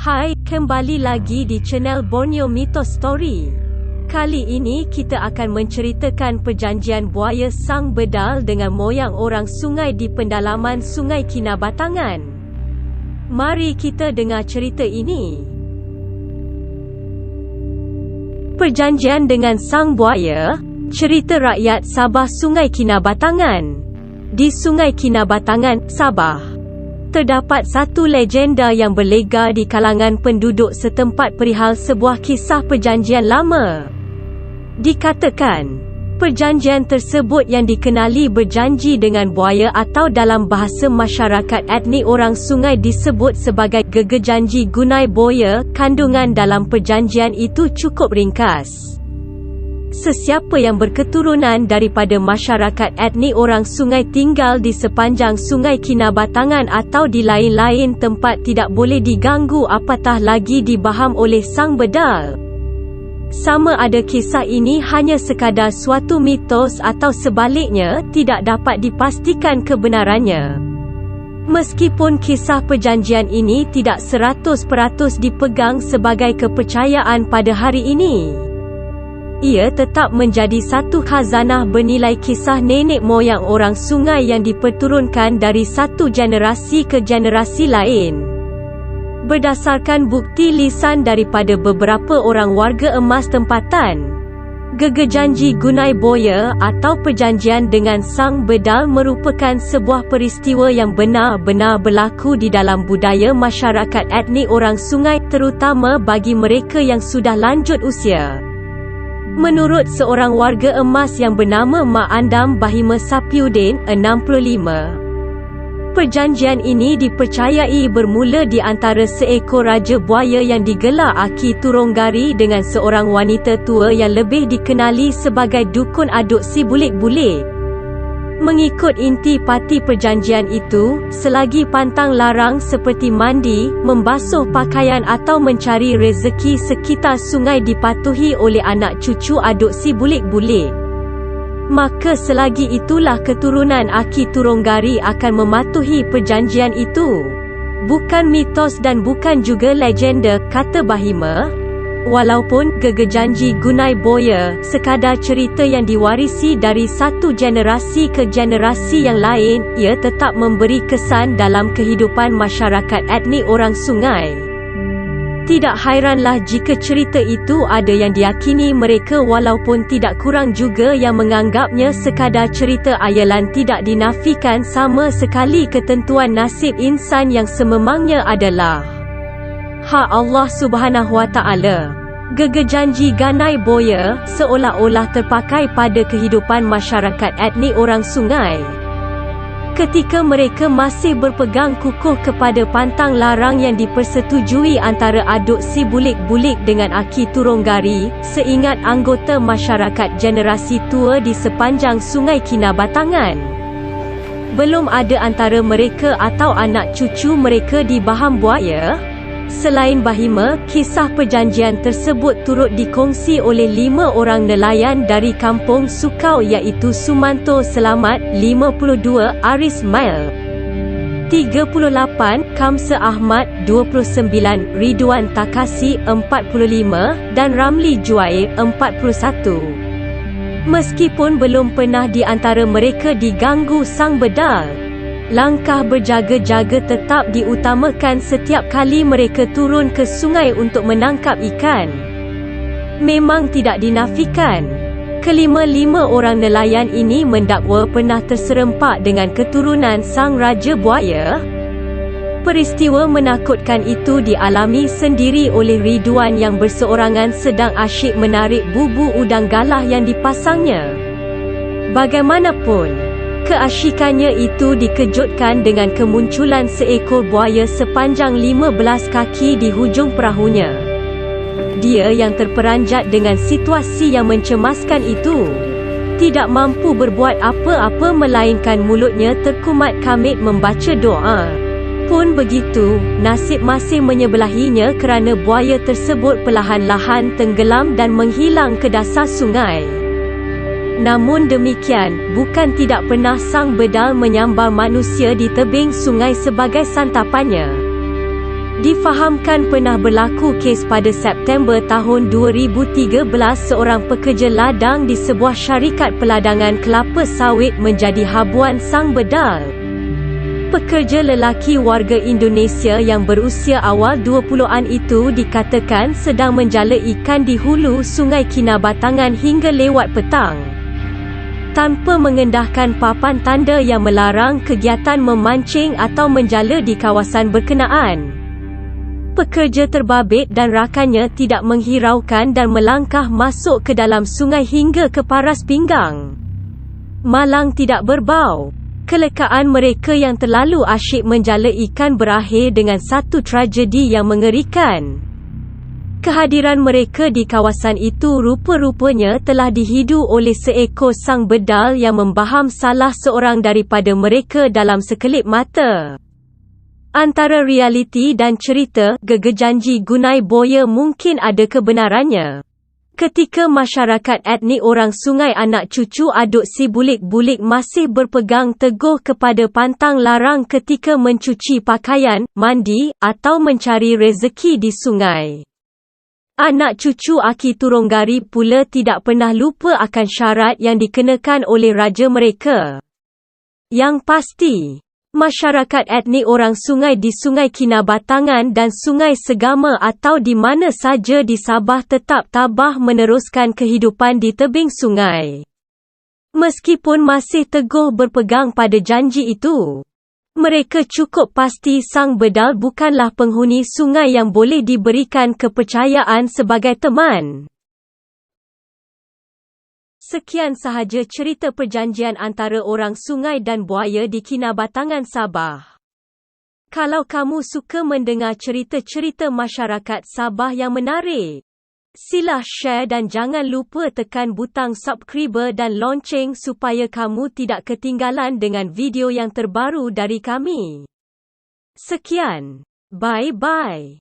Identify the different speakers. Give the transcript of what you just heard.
Speaker 1: Hai, kembali lagi di channel Borneo Mythos Story. Kali ini kita akan menceritakan perjanjian buaya sang bedal dengan moyang orang sungai di pendalaman Sungai Kinabatangan. Mari kita dengar cerita ini. Perjanjian dengan sang buaya, cerita rakyat Sabah Sungai Kinabatangan. Di Sungai Kinabatangan, Sabah, terdapat satu legenda yang berlega di kalangan penduduk setempat perihal sebuah kisah perjanjian lama. Dikatakan, perjanjian tersebut yang dikenali berjanji dengan buaya atau dalam bahasa masyarakat etnik orang sungai disebut sebagai gegejanji gunai boya. Kandungan dalam perjanjian itu cukup ringkas. Sesiapa yang berketurunan daripada masyarakat etnik orang sungai tinggal di sepanjang Sungai Kinabatangan atau di lain-lain tempat tidak boleh diganggu apatah lagi dibaham oleh sang bedal. Sama ada kisah ini hanya sekadar suatu mitos atau sebaliknya tidak dapat dipastikan kebenarannya. Meskipun kisah perjanjian ini tidak 100% dipegang sebagai kepercayaan pada hari ini, ia tetap menjadi satu khazanah bernilai kisah nenek moyang orang sungai yang diperturunkan dari satu generasi ke generasi lain. Berdasarkan bukti lisan daripada beberapa orang warga emas tempatan, gegejanji gunai boya atau perjanjian dengan sang bedal merupakan sebuah peristiwa yang benar-benar berlaku di dalam budaya masyarakat etnik orang sungai, terutama bagi mereka yang sudah lanjut usia. Menurut seorang warga emas yang bernama Mak Andam Bahima Sapiuddin, 65, perjanjian ini dipercayai bermula di antara seekor raja buaya yang digelar Aki Turonggari dengan seorang wanita tua yang lebih dikenali sebagai Dukun Aduk Si Bulik-Bulik. Mengikut inti parti perjanjian itu, selagi pantang larang seperti mandi, membasuh pakaian atau mencari rezeki sekitar sungai dipatuhi oleh anak cucu Aduk Si Bulik-Bulik, maka selagi itulah keturunan Aki Turonggari akan mematuhi perjanjian itu. Bukan mitos dan bukan juga legenda, kata Bahima. Walaupun gegejanji gunai boya sekadar cerita yang diwarisi dari satu generasi ke generasi yang lain, ia tetap memberi kesan dalam kehidupan masyarakat etnik orang sungai. Tidak hairanlah jika cerita itu ada yang diyakini mereka, walaupun tidak kurang juga yang menganggapnya sekadar cerita ayalan. Tidak dinafikan sama sekali ketentuan nasib insan yang sememangnya adalah hak Allah Subhanahu Wa Taala. Gegejanji ganai boya seolah-olah terpakai pada kehidupan masyarakat etnik orang sungai ketika mereka masih berpegang kukuh kepada pantang larang yang dipersetujui antara Aduk Si Bulik-Bulik dengan Aki Turonggari, seingat anggota masyarakat generasi tua di sepanjang Sungai Kinabatangan. Belum ada antara mereka atau anak cucu mereka dibaham buaya. Selain Bahima, kisah perjanjian tersebut turut dikongsi oleh 5 orang nelayan dari kampung Sukau, iaitu Sumanto Selamat, 52, Aris Mail, 38, Kamsa Ahmad, 29, Ridwan Takasi, 45, dan Ramli Juair, 41. Meskipun belum pernah di antara mereka diganggu sang bedal, langkah berjaga-jaga tetap diutamakan setiap kali mereka turun ke sungai untuk menangkap ikan. Memang tidak dinafikan, kelima-lima orang nelayan ini mendakwa pernah terserempak dengan keturunan sang raja buaya. Peristiwa menakutkan itu dialami sendiri oleh Ridwan yang berseorangan sedang asyik menarik bubu udang galah yang dipasangnya. Bagaimanapun, keasyikannya itu dikejutkan dengan kemunculan seekor buaya sepanjang 15 kaki di hujung perahunya. Dia yang terperanjat dengan situasi yang mencemaskan itu tidak mampu berbuat apa-apa melainkan mulutnya terkumat kamit membaca doa. Pun begitu, nasib masih menyebelahinya kerana buaya tersebut perlahan-lahan tenggelam dan menghilang ke dasar sungai. Namun demikian, bukan tidak pernah sang bedal menyambar manusia di tebing sungai sebagai santapannya. Difahamkan pernah berlaku kes pada September tahun 2013 seorang pekerja ladang di sebuah syarikat peladangan kelapa sawit menjadi habuan sang bedal. Pekerja lelaki warga Indonesia yang berusia awal 20-an itu dikatakan sedang menjala ikan di hulu Sungai Kinabatangan hingga lewat petang, tanpa mengendahkan papan tanda yang melarang kegiatan memancing atau menjala di kawasan berkenaan. Pekerja terbabit dan rakannya tidak menghiraukan dan melangkah masuk ke dalam sungai hingga ke paras pinggang. Malang tidak berbau. Kelekaan mereka yang terlalu asyik menjala ikan berakhir dengan satu tragedi yang mengerikan. Kehadiran mereka di kawasan itu rupa-rupanya telah dihidu oleh seekor sang bedal yang membaham salah seorang daripada mereka dalam sekelip mata. Antara realiti dan cerita, gegejanji Gunai Boya mungkin ada kebenarannya. Ketika masyarakat etnik orang Sungai Anak Cucu Aduk Sibulik-Bulik masih berpegang teguh kepada pantang larang ketika mencuci pakaian, mandi, atau mencari rezeki di sungai. Anak cucu Aki Turonggari pula tidak pernah lupa akan syarat yang dikenakan oleh raja mereka. Yang pasti, masyarakat etnik orang sungai di Sungai Kinabatangan dan Sungai Segama atau di mana saja di Sabah tetap tabah meneruskan kehidupan di tebing sungai. Meskipun masih teguh berpegang pada janji itu, mereka cukup pasti sang bedal bukanlah penghuni sungai yang boleh diberikan kepercayaan sebagai teman. Sekian sahaja cerita perjanjian antara orang sungai dan buaya di Kinabatangan, Sabah. Kalau kamu suka mendengar cerita-cerita masyarakat Sabah yang menarik, sila share dan jangan lupa tekan butang subscribe dan lonceng supaya kamu tidak ketinggalan dengan video yang terbaru dari kami. Sekian, bye-bye.